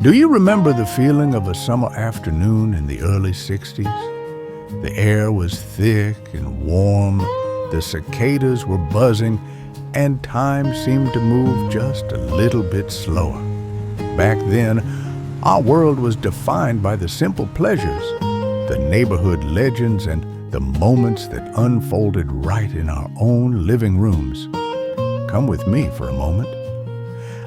Do you remember the feeling of a summer afternoon in the early 60s? The air was thick and warm, the cicadas were buzzing, and time seemed to move just a little bit slower. Back then, our world was defined by the simple pleasures, the neighborhood legends, and the moments that unfolded right in our own living rooms. Come with me for a moment.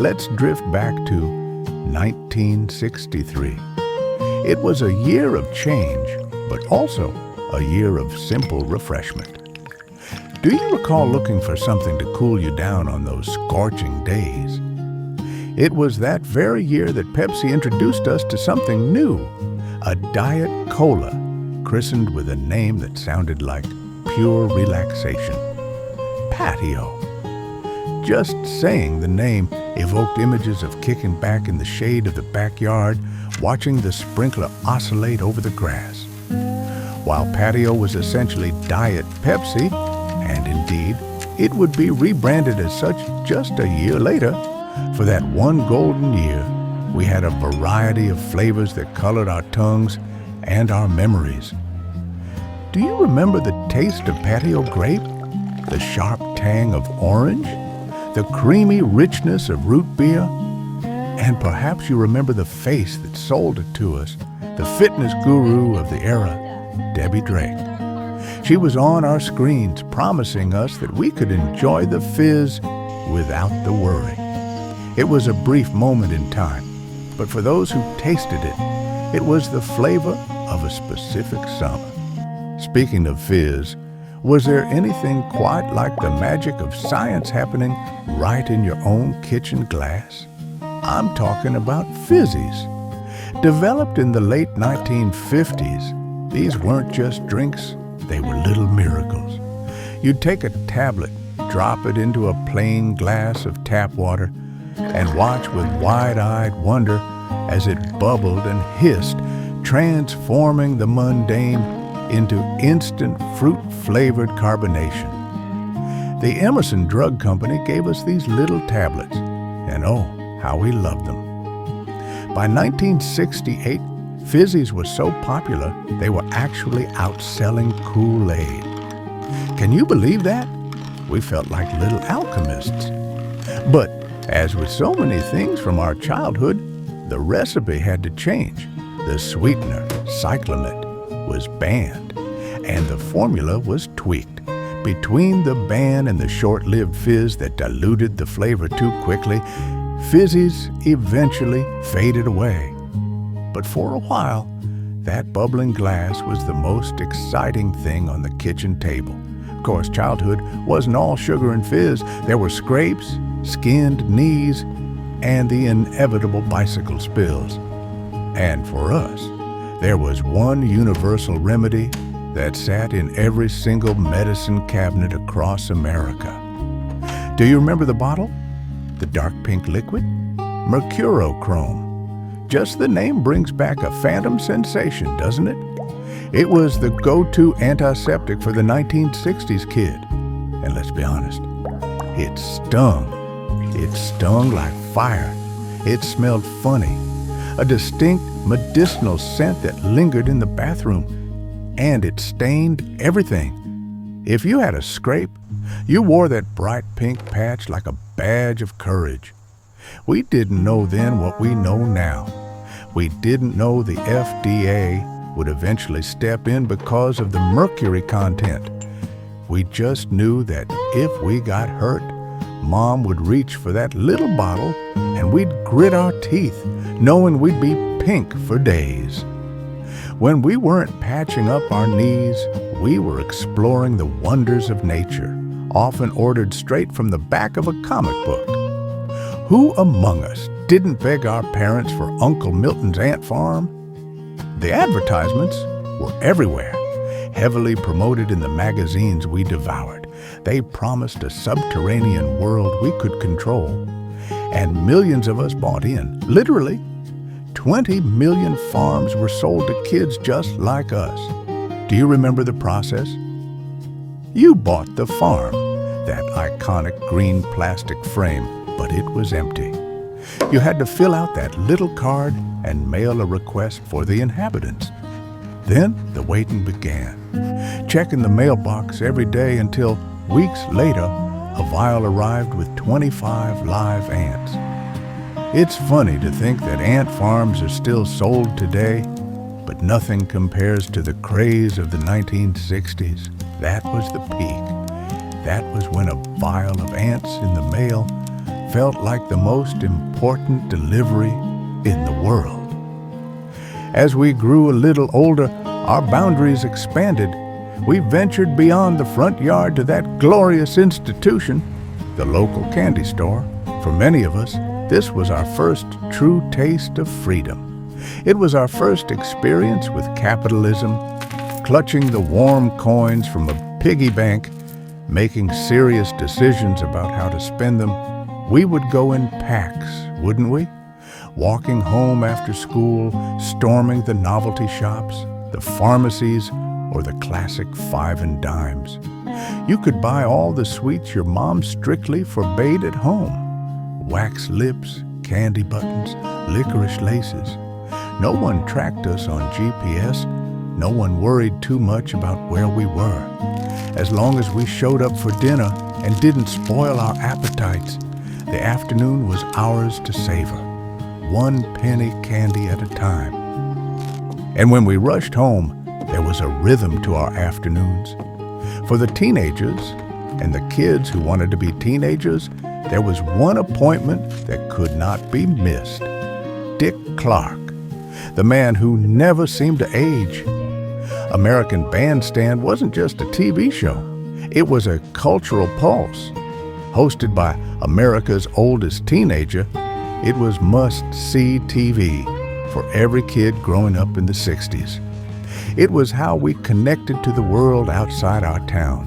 Let's drift back to 1963. It was a year of change, but also a year of simple refreshment. Do you recall looking for something to cool you down on those scorching days? It was that very year that Pepsi introduced us to something new, a Diet Cola, christened with a name that sounded like pure relaxation. Patio. Just saying the name evoked images of kicking back in the shade of the backyard, watching the sprinkler oscillate over the grass. While Patio was essentially Diet Pepsi, and indeed, it would be rebranded as such just a year later, for that one golden year, we had a variety of flavors that colored our tongues and our memories. Do you remember the taste of Patio grape? The sharp tang of orange? The creamy richness of root beer? And perhaps you remember the face that sold it to us, the fitness guru of the era, Debbie Drake. She was on our screens promising us that we could enjoy the fizz without the worry. It was a brief moment in time, but for those who tasted it, it was the flavor of a specific summer. Speaking of fizz, was there anything quite like the magic of science happening right in your own kitchen glass? I'm talking about Fizzies. Developed in the late 1950s, these weren't just drinks, they were little miracles. You'd take a tablet, drop it into a plain glass of tap water, and watch with wide-eyed wonder as it bubbled and hissed, transforming the mundane into instant fruit-flavored carbonation. The Emerson Drug Company gave us these little tablets, and oh, how we loved them. By 1968, Fizzies were so popular, they were actually outselling Kool-Aid. Can you believe that? We felt like little alchemists. But as with so many things from our childhood, the recipe had to change. The sweetener, cyclamet, was banned, and the formula was tweaked. Between the ban and the short-lived fizz that diluted the flavor too quickly, Fizzies eventually faded away. But for a while, that bubbling glass was the most exciting thing on the kitchen table. Of course, childhood wasn't all sugar and fizz. There were scrapes, skinned knees, and the inevitable bicycle spills. And for us, there was one universal remedy that sat in every single medicine cabinet across America. Do you remember the bottle? The dark pink liquid? Mercurochrome. Just the name brings back a phantom sensation, doesn't it? It was the go-to antiseptic for the 1960s kid. And let's be honest, it stung. It stung like fire. It smelled funny. A distinct medicinal scent that lingered in the bathroom. And it stained everything. If you had a scrape, you wore that bright pink patch like a badge of courage. We didn't know then what we know now. We didn't know the FDA would eventually step in because of the mercury content. We just knew that if we got hurt, Mom would reach for that little bottle and we'd grit our teeth, knowing we'd be pink for days. When we weren't patching up our knees, we were exploring the wonders of nature, often ordered straight from the back of a comic book. Who among us didn't beg our parents for Uncle Milton's ant farm? The advertisements were everywhere, heavily promoted in the magazines we devoured. They promised a subterranean world we could control, and millions of us bought in. Literally, 20 million farms were sold to kids just like us. Do you remember the process? You bought the farm, that iconic green plastic frame, but it was empty. You had to fill out that little card and mail a request for the inhabitants. Then the waiting began, checking the mailbox every day until weeks later, a vial arrived with 25 live ants. It's funny to think that ant farms are still sold today, but nothing compares to the craze of the 1960s. That was the peak. That was when a vial of ants in the mail felt like the most important delivery in the world. As we grew a little older, our boundaries expanded. We ventured beyond the front yard to that glorious institution, the local candy store. For many of us, this was our first true taste of freedom. It was our first experience with capitalism, clutching the warm coins from a piggy bank, making serious decisions about how to spend them. We would go in packs, wouldn't we? Walking home after school, storming the novelty shops, the pharmacies, or the classic 5 and dimes. You could buy all the sweets your mom strictly forbade at home. Wax lips, candy buttons, licorice laces. No one tracked us on GPS. No one worried too much about where we were. As long as we showed up for dinner and didn't spoil our appetites, the afternoon was ours to savor, 1 penny candy at a time. And when we rushed home, there was a rhythm to our afternoons. For the teenagers and the kids who wanted to be teenagers, there was one appointment that could not be missed. Dick Clark, the man who never seemed to age. American Bandstand wasn't just a TV show. It was a cultural pulse. Hosted by America's oldest teenager, it was must-see TV for every kid growing up in the 60s. It was how we connected to the world outside our town.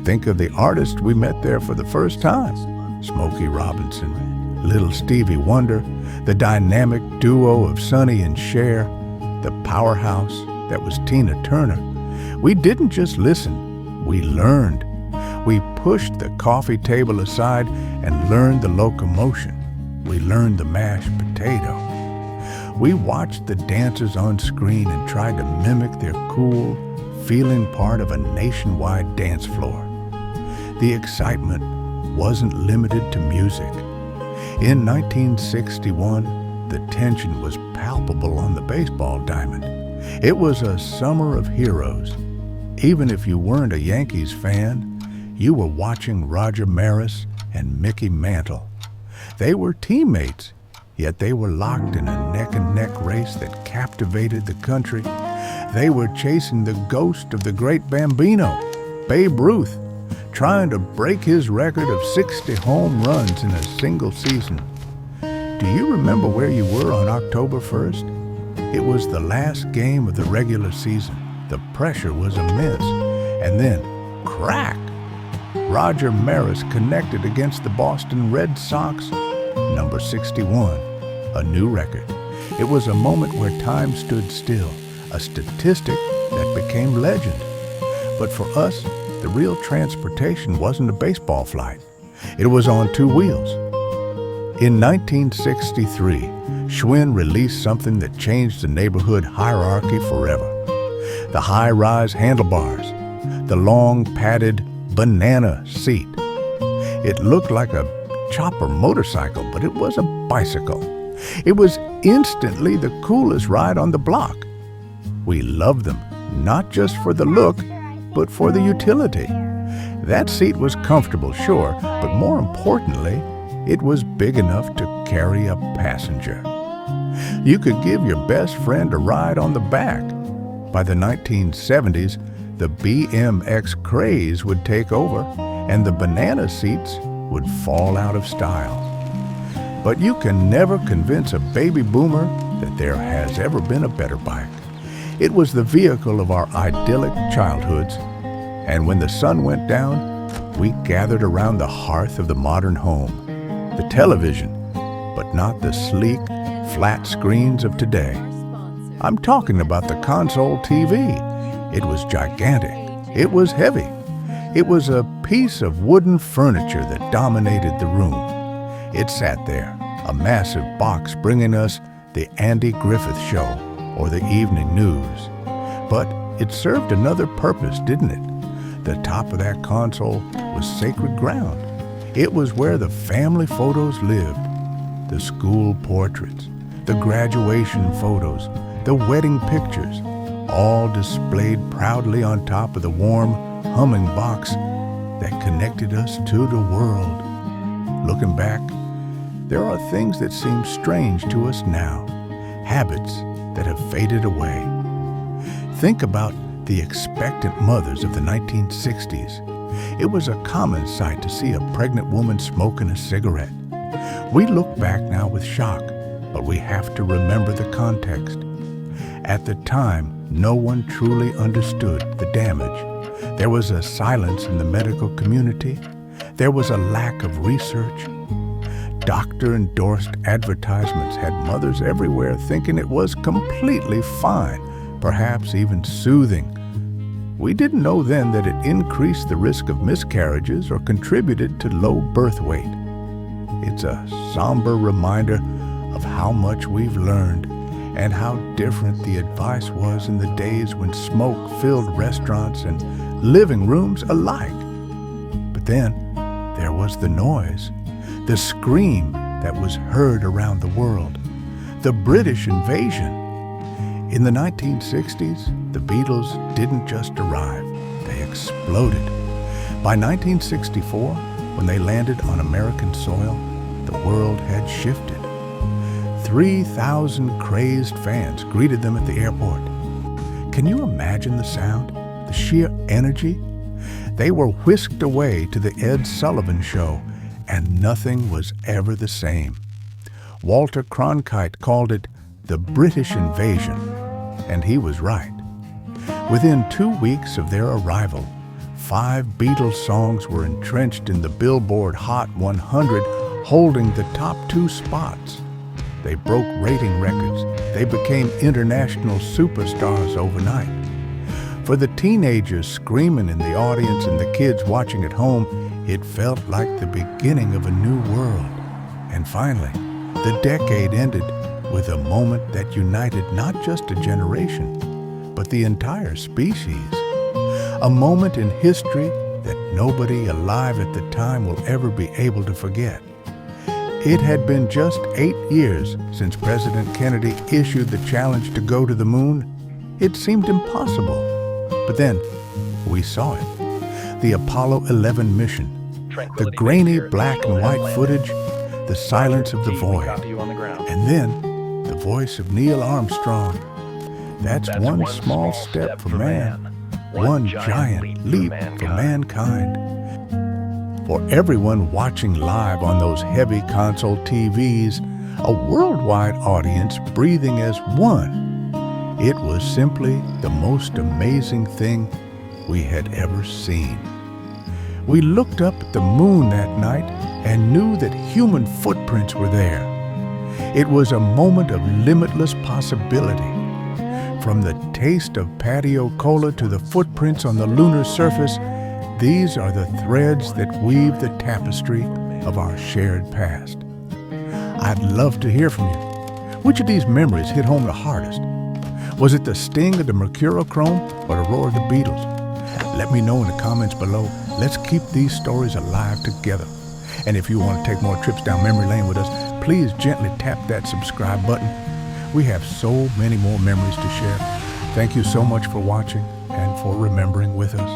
Think of the artists we met there for the first time. Smokey Robinson, Little Stevie Wonder, the dynamic duo of Sonny and Cher, the powerhouse that was Tina Turner. We didn't just listen, we learned. We pushed the coffee table aside and learned the locomotion. We learned the mashed potato. We watched the dancers on screen and tried to mimic their cool, feeling part of a nationwide dance floor. The excitement wasn't limited to music. In 1961, the tension was palpable on the baseball diamond. It was a summer of heroes. Even if you weren't a Yankees fan, you were watching Roger Maris and Mickey Mantle. They were teammates, yet they were locked in a neck-and-neck race that captivated the country. They were chasing the ghost of the great Bambino, Babe Ruth, trying to break his record of 60 home runs in a single season. Do you remember where you were on October 1st? It was the last game of the regular season. The pressure was immense. And then, crack! Roger Maris connected against the Boston Red Sox, number 61, a new record. It was a moment where time stood still, a statistic that became legend. But for us, the real transportation wasn't a baseball flight. It was on 2 wheels. In 1963, Schwinn released something that changed the neighborhood hierarchy forever. The high-rise handlebars, the long padded banana seat. It looked like a chopper motorcycle, but it was a bicycle. It was instantly the coolest ride on the block. We loved them, not just for the look, but for the utility. That seat was comfortable, sure, but more importantly, it was big enough to carry a passenger. You could give your best friend a ride on the back. By the 1970s, the BMX craze would take over, and the banana seats would fall out of style. But you can never convince a baby boomer that there has ever been a better bike. It was the vehicle of our idyllic childhoods, and when the sun went down, we gathered around the hearth of the modern home, the television, but not the sleek, flat screens of today. I'm talking about the console TV. It was gigantic. It was heavy. It was a piece of wooden furniture that dominated the room. It sat there, a massive box bringing us the Andy Griffith Show or the evening news. But it served another purpose, didn't it? The top of that console was sacred ground. It was where the family photos lived, the school portraits, the graduation photos, the wedding pictures, all displayed proudly on top of the warm, humming box that connected us to the world. Looking back, there are things that seem strange to us now, habits that have faded away. Think about the expectant mothers of the 1960s. It was a common sight to see a pregnant woman smoking a cigarette. We look back now with shock, but we have to remember the context. At the time, no one truly understood the damage. There was a silence in the medical community. There was a lack of research. Doctor-endorsed advertisements had mothers everywhere thinking it was completely fine, perhaps even soothing. We didn't know then that it increased the risk of miscarriages or contributed to low birth weight. It's a somber reminder of how much we've learned and how different the advice was in the days when smoke filled restaurants and living rooms alike. But then there was the noise, the scream that was heard around the world, the British invasion. In the 1960s, the Beatles didn't just arrive, they exploded. By 1964, when they landed on American soil, the world had shifted. 3,000 crazed fans greeted them at the airport. Can you imagine the sound, the sheer energy? They were whisked away to the Ed Sullivan Show, and nothing was ever the same. Walter Cronkite called it the British Invasion, and he was right. Within 2 weeks of their arrival, 5 Beatles songs were entrenched in the Billboard Hot 100, holding the top 2 spots. They broke rating records. They became international superstars overnight. For the teenagers screaming in the audience and the kids watching at home, it felt like the beginning of a new world. And finally, the decade ended with a moment that united not just a generation, but the entire species. A moment in history that nobody alive at the time will ever be able to forget. It had been just 8 years since President Kennedy issued the challenge to go to the moon. It seemed impossible. But then, we saw it. The Apollo 11 mission. The grainy black and white footage. The silence of the void. And then, the voice of Neil Armstrong. That's one small step for man. One giant leap for mankind. For everyone watching live on those heavy console TVs, a worldwide audience breathing as one, it was simply the most amazing thing we had ever seen. We looked up at the moon that night and knew that human footprints were there. It was a moment of limitless possibility. From the taste of patio cola to the footprints on the lunar surface, these are the threads that weave the tapestry of our shared past. I'd love to hear from you. Which of these memories hit home the hardest? Was it the sting of the Mercurochrome or the roar of the Beatles? Let me know in the comments below. Let's keep these stories alive together. And if you want to take more trips down memory lane with us, please gently tap that subscribe button. We have so many more memories to share. Thank you so much for watching and for remembering with us.